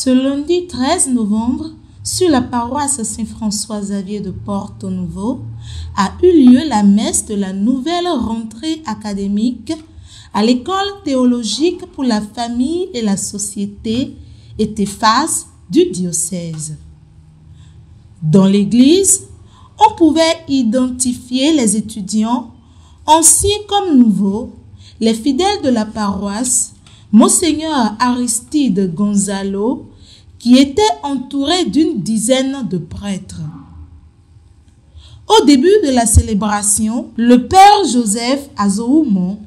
Ce lundi 13 novembre, sur la paroisse Saint-François-Xavier de Porto-Nouveau, a eu lieu la messe de la nouvelle rentrée académique à l'école théologique pour la famille et la société ETHFAS du diocèse. Dans l'église, on pouvait identifier les étudiants, anciens comme nouveaux, les fidèles de la paroisse, Monseigneur Aristide Gonzalo, qui était entouré d'une dizaine de prêtres. Au début de la célébration, le Père Joseph Azoumon,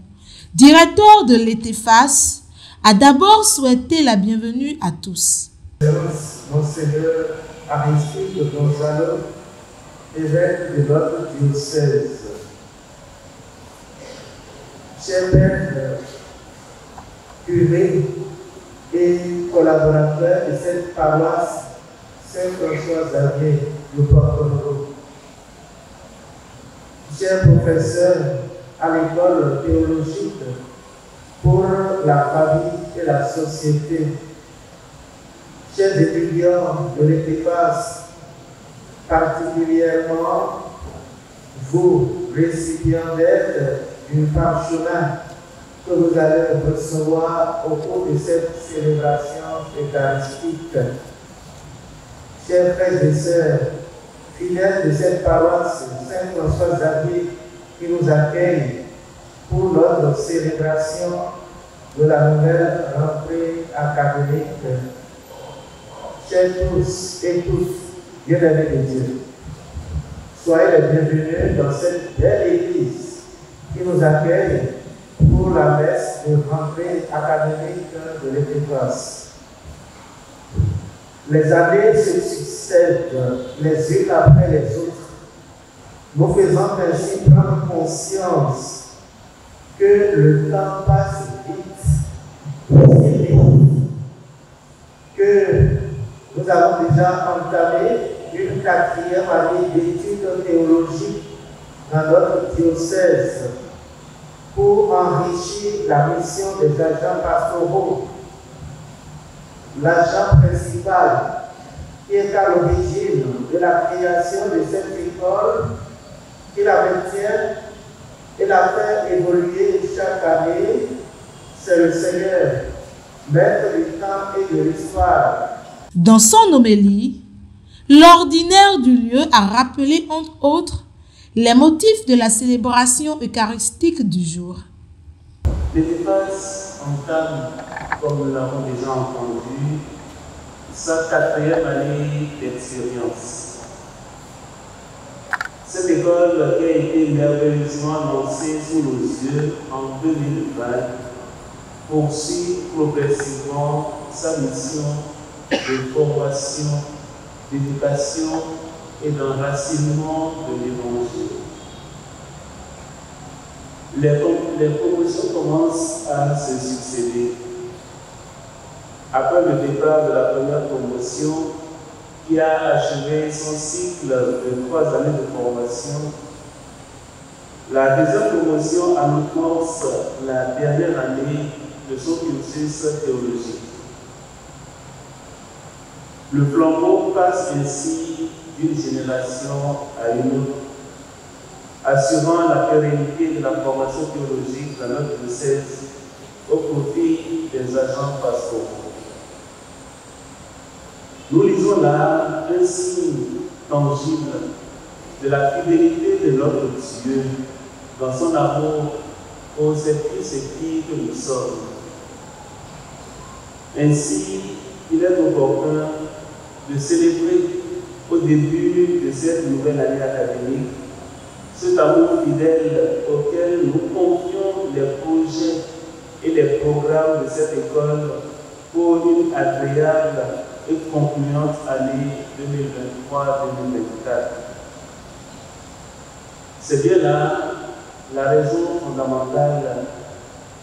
directeur de l'ETHFAS, a d'abord souhaité la bienvenue à tous. Monseigneur Aristide Gonzalo, évêque de notre diocèse. Chers pères, curés et collaborateurs de cette paroisse Saint-François-Xavier de Porto-Nouveau. Chers professeurs à l'école théologique pour la famille et la société. Chers étudiants de l'ETHFAS, particulièrement vous, récipiendaires du parchemin que vous allez recevoir au cours de cette célébration eucharistique. Chers frères et sœurs, fidèles de cette paroisse Saint-François-Xavier qui nous accueille pour notre célébration de la nouvelle rentrée académique. Chers tous et toutes, bien-aimés de Dieu, soyez les bienvenus dans cette belle église qui nous accueille pour la messe de rentrée académique de l'ETHFAS. Les années se succèdent les unes après les autres, nous faisant ainsi prendre conscience que le temps passe vite, aussi vite, que nous avons déjà entamé une 4e année d'études théologiques dans notre diocèse pour enrichir la mission des agents pastoraux. L'agent principal qui est à l'origine de la création de cette école, qui la maintient et la fait évoluer chaque année, c'est le Seigneur, maître du temps et de l'histoire. Dans son homélie, l'ordinaire du lieu a rappelé entre autres les motifs de la célébration eucharistique du jour. L'ETHFAS entame, comme nous l'avons déjà entendu, sa 4e année d'expérience. Cette école qui a été merveilleusement lancée sous nos yeux en 2020 poursuit progressivement sa mission de formation, d'éducation et d'enracinement de l'Évangile. Les promotions commencent à se succéder. Après le départ de la première promotion, qui a achevé son cycle de 3 années de formation, la deuxième promotion annonce la dernière année de son cursus théologique. Le flambeau passe ainsi d'une génération à une autre, assurant la pérennité de la formation théologique dans notre diocèse au profit des agents pastoraux. Nous lisons là un signe tangible de la fidélité de notre Dieu dans son amour pour ses fils et filles que nous sommes. Ainsi, il est opportun de célébrer au début de cette nouvelle année académique cet amour fidèle auquel nous confions les projets et les programmes de cette école pour une agréable et concluante année 2023-2024. C'est bien là la raison fondamentale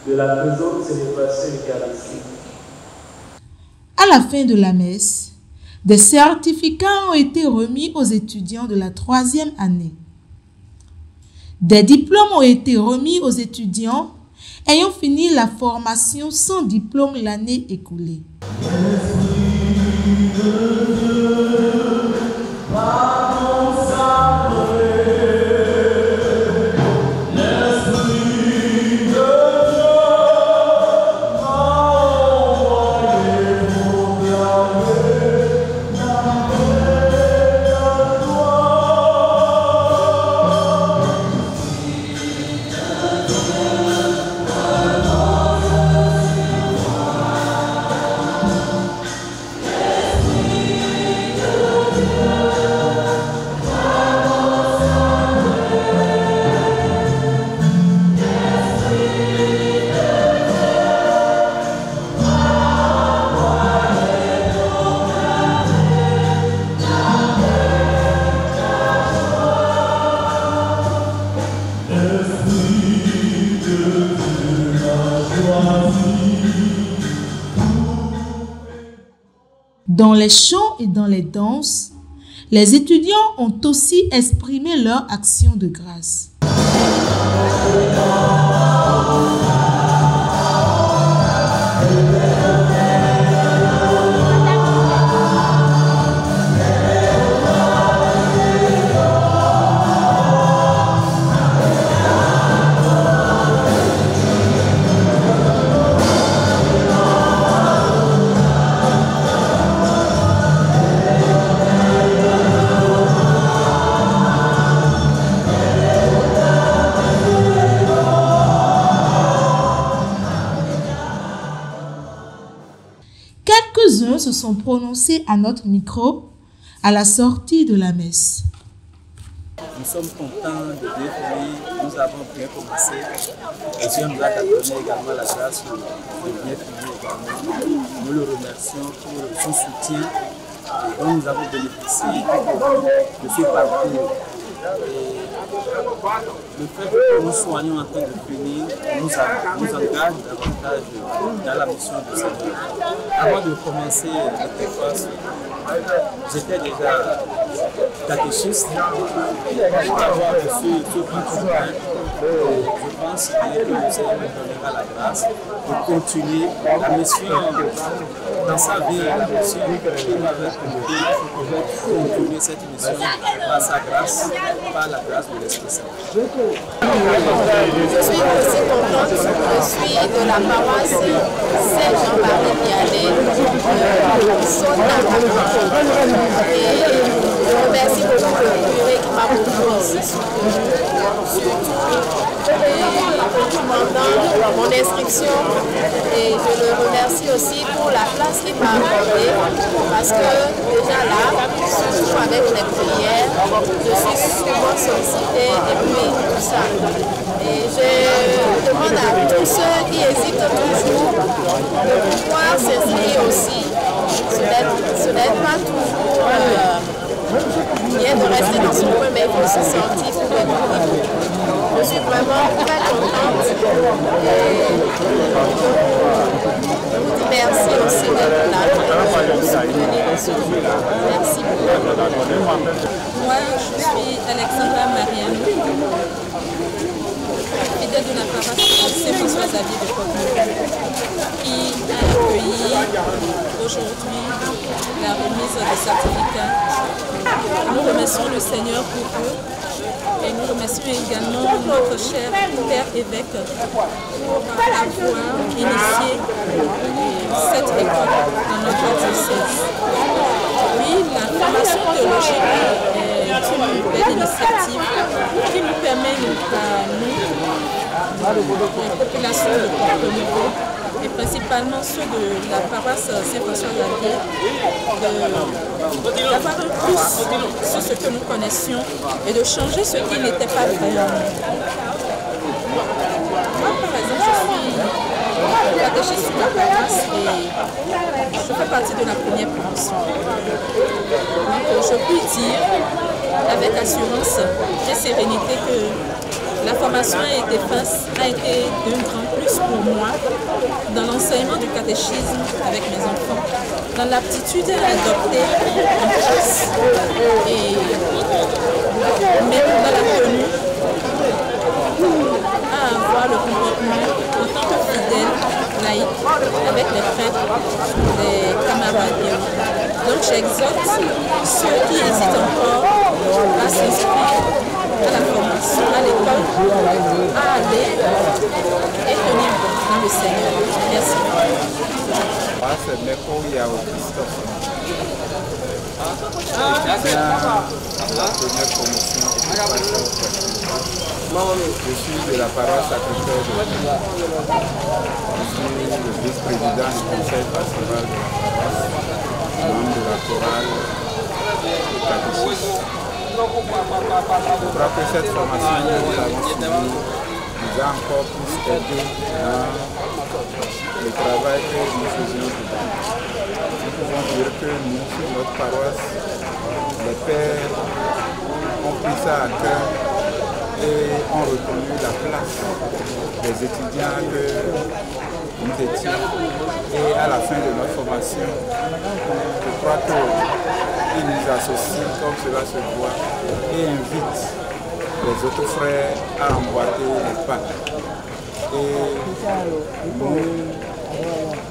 de la présente célébration eucharistique. À la fin de la messe, des certificats ont été remis aux étudiants de la 3e année. Des diplômes ont été remis aux étudiants ayant fini la formation sans diplôme l'année écoulée. Dans les chants et dans les danses, les étudiants ont aussi exprimé leur action de grâce. Quelques-uns se sont prononcés à notre micro à la sortie de la messe. Nous sommes contents de découvrir, nous avons bien commencé. Et Dieu nous a donné également la grâce de bien finir également. Nous le remercions pour son soutien dont nous avons bénéficié de ce parcours. Et le fait que nous soyons en train de finir nous engage davantage dans la mission du Seigneur. Avant de commencer notre classe, j'étais déjà catéchiste. Pour avoir reçu ce parcours, je pense que le Seigneur me donnera la grâce de continuer la mission dans sa vie, la mission qu'il m'avait confiée, pour continuer cette mission par sa grâce, par la grâce de l'Esprit Saint. Je suis aussi contente, je suis de la paroisse Saint-Jean-Marie Vianney, et je remercie beaucoup le curé qui m'a beaucoup ici pendant mon inscription, et je le remercie aussi pour la place qu'il m'a accordée, parce que déjà là, surtout avec les prières, je suis souvent sollicitée et puis tout ça. Et je demande à tous ceux qui hésitent toujours de pouvoir s'inscrire aussi. Ce n'est pas toujours bien de rester dans son coin, mais il faut se sentir pour découvrir. Je suis vraiment très contente et je vous dis merci aussi d'être là pour nous soutenir aussi. Merci beaucoup. Moi, je suis Alexandra Marianne, fidèle de la paroisse Saint-François Xavier de Porte-Nouveau, qui a accueilli aujourd'hui la remise des certificats. Nous remercions le Seigneur pour eux. Et nous remercions également notre cher Père évêque pour avoir initié cette école dans notre diocèse. Oui, la formation théologique est une belle initiative qui nous permet à nous, les populations de Porte-Nouveau, et principalement ceux de la paroisse Saint-François-Xavier, d'avoir un plus sur ce que nous connaissions et de changer ce qui n'était pas vrai. Moi, par exemple, je suis catéchiste sur la paroisse et je fais partie de la première promotion. Donc, je puis dire avec assurance et sérénité que la formation a été d'un grand plus pour moi dans l'enseignement du catéchisme avec mes enfants, dans l'aptitude à adopter en classe et même dans la tenue, à avoir le comportement en tant que fidèle, laïque, avec les prêtres, les camarades. Donc j'exhorte ceux qui hésitent encore à s'inscrire à la formation, à l'école, à aller et tenir bon dans le Seigneur. Merci. C'est Meko Yao Christophe. La première promotion je suis de la paroisse Sacré-Cœur de Dieu. Je suis le vice-président du conseil pastoral de la paroisse, membre de la chorale de catéchisme. Je crois que cette formation que nous avons suivie nous a encore plus aidé dans le travail que nous faisions dedans. Nous pouvons dire que nous, sur notre paroisse, les pères ont pris ça à cœur et ont reconnu la place des étudiants que nous étions. Et à la fin de notre formation, je crois qu'ils nous associent comme cela se voit et invitent les autres frères à emboîter les pas. Et nous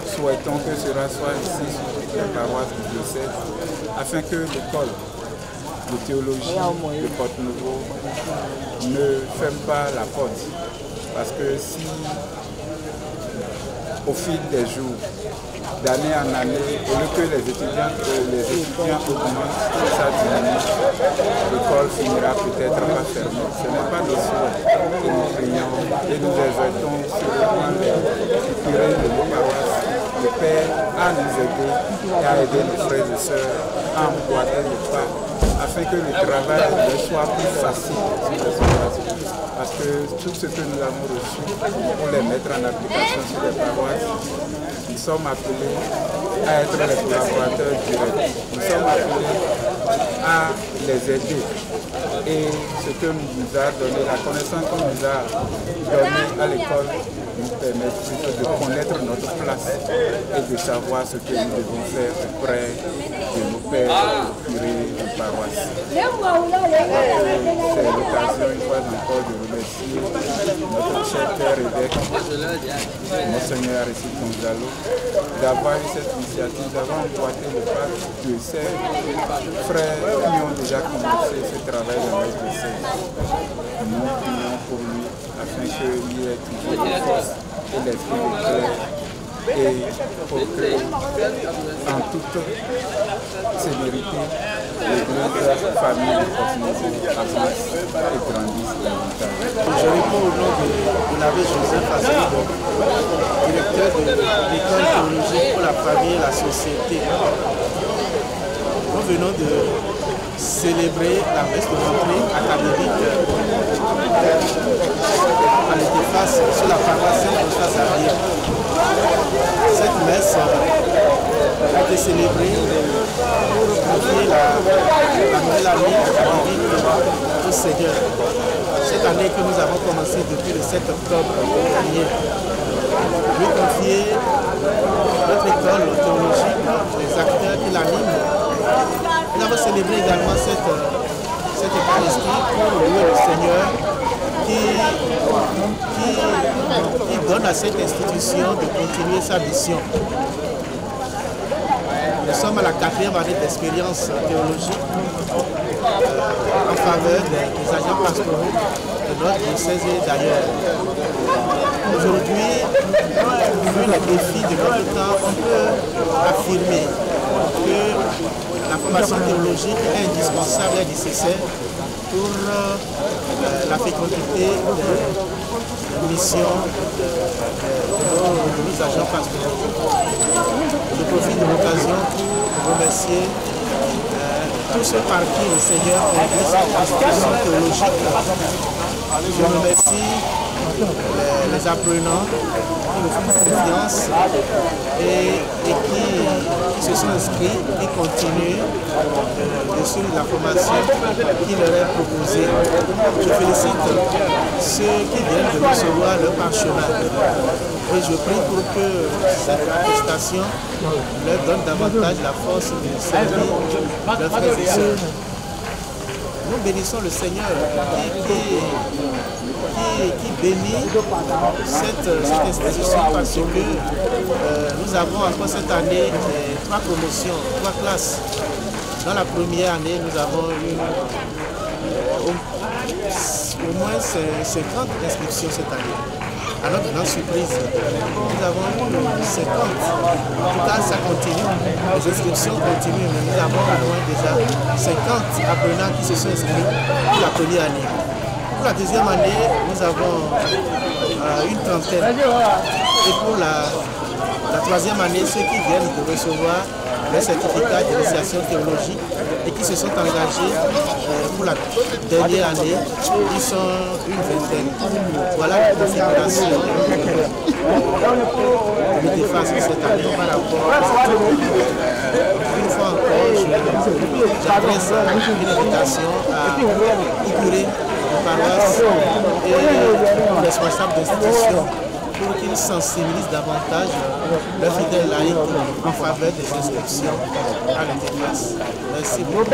souhaitons que cela soit ici sur toute la paroisse du diocèse, afin que l'école de théologie de Porte-Nouveau ne ferme pas la porte. Parce que si, au fil des jours, d'année en année, au lieu que les étudiants augmentent, ça diminue, l'école finira peut-être par fermer. Ce n'est pas le souhait que nous prions et nous exhortons seulement les curés de nos paroisses, le Père, à nous aider et à aider nos frères et sœurs à emboîter le pas afin que le travail soit plus facile sur les paroisses. Parce que tout ce que nous avons reçu pour les mettre en application sur les paroisses, nous sommes appelés à être les collaborateurs directs. Nous sommes appelés à les aider. Et ce que nous a donné, la connaissance qu'on nous a donnée à l'école, nous permet de connaître notre place et de savoir ce que nous devons faire auprès de nos pères, curés de paroisse. C'est l'occasion une fois encore de remercier notre cher père évêque, Monseigneur Aristide Gonzalo, d'avoir eu cette initiative, d'avoir emboîté le pas de ces frères qui ont déjà commencé ce travail dans notre diocèse. Nous prions pour lui afin qu'il ait toujours la force et l'esprit de clair et pour que, en toute célérité, l'église famille de Porte-Nouveau avance et grandisse davantage. Je réponds au nom de l'abbé Joseph Azarido, directeur de l'école théologique pour la famille et la société. Nous venons de célébrer la messe de rentrée académique à l'Édifice sur la paroisse Saint-François-Xavier. Cette messe a été célébrée pour confier la nouvelle année académique au Seigneur. Cette année que nous avons commencé depuis le 7 octobre dernier. Lui confier notre école théologique, les acteurs qui l'animent. Nous avons célébré également cette Eucharistie pour louer le Seigneur qui donne à cette institution de continuer sa mission. Nous sommes à la 4e année d'expérience théologique en faveur des agents pastoraux de notre diocèse et d'ailleurs. Aujourd'hui, vu les défis de notre temps, on peut affirmer que la formation théologique est indispensable et nécessaire pour la fécondité de mission de nos agents pastoraux. Je profite de l'occasion pour remercier tous ceux par qui le Seigneur conduit cette institution théologique. Je remercie les apprenants qui nous font confiance et qui se sont inscrits, qui continuent de suivre la formation qui leur est proposée. Je félicite ceux qui viennent de recevoir leur parchemin et je prie pour que cette attestation leur donne davantage la force de servir leurs frères et sœurs. Nous bénissons le Seigneur qui qui bénit cette institution parce que nous avons encore cette année 3 promotions, 3 classes. Dans la première année, nous avons eu au moins 50 inscriptions cette année. À notre grande surprise, nous avons eu 50. En tout cas, ça continue. Les inscriptions continuent, mais nous avons au moins déjà 50 apprenants qui se sont inscrits pour la première année. Pour la deuxième année, nous avons une trentaine. Et pour la troisième année, ceux qui viennent de recevoir les certificats d'initiation théologique et qui se sont engagés pour la dernière année, ils sont une vingtaine. Voilà la configuration de défense cette année par rapport à cette année. Une fois encore, j'adresse une invitation à Iguré, aux paroisses et aux responsables d'institutions pour qu'ils sensibilisent davantage leurs fidèles laïcs en faveur des inscriptions à l'interface. Merci beaucoup.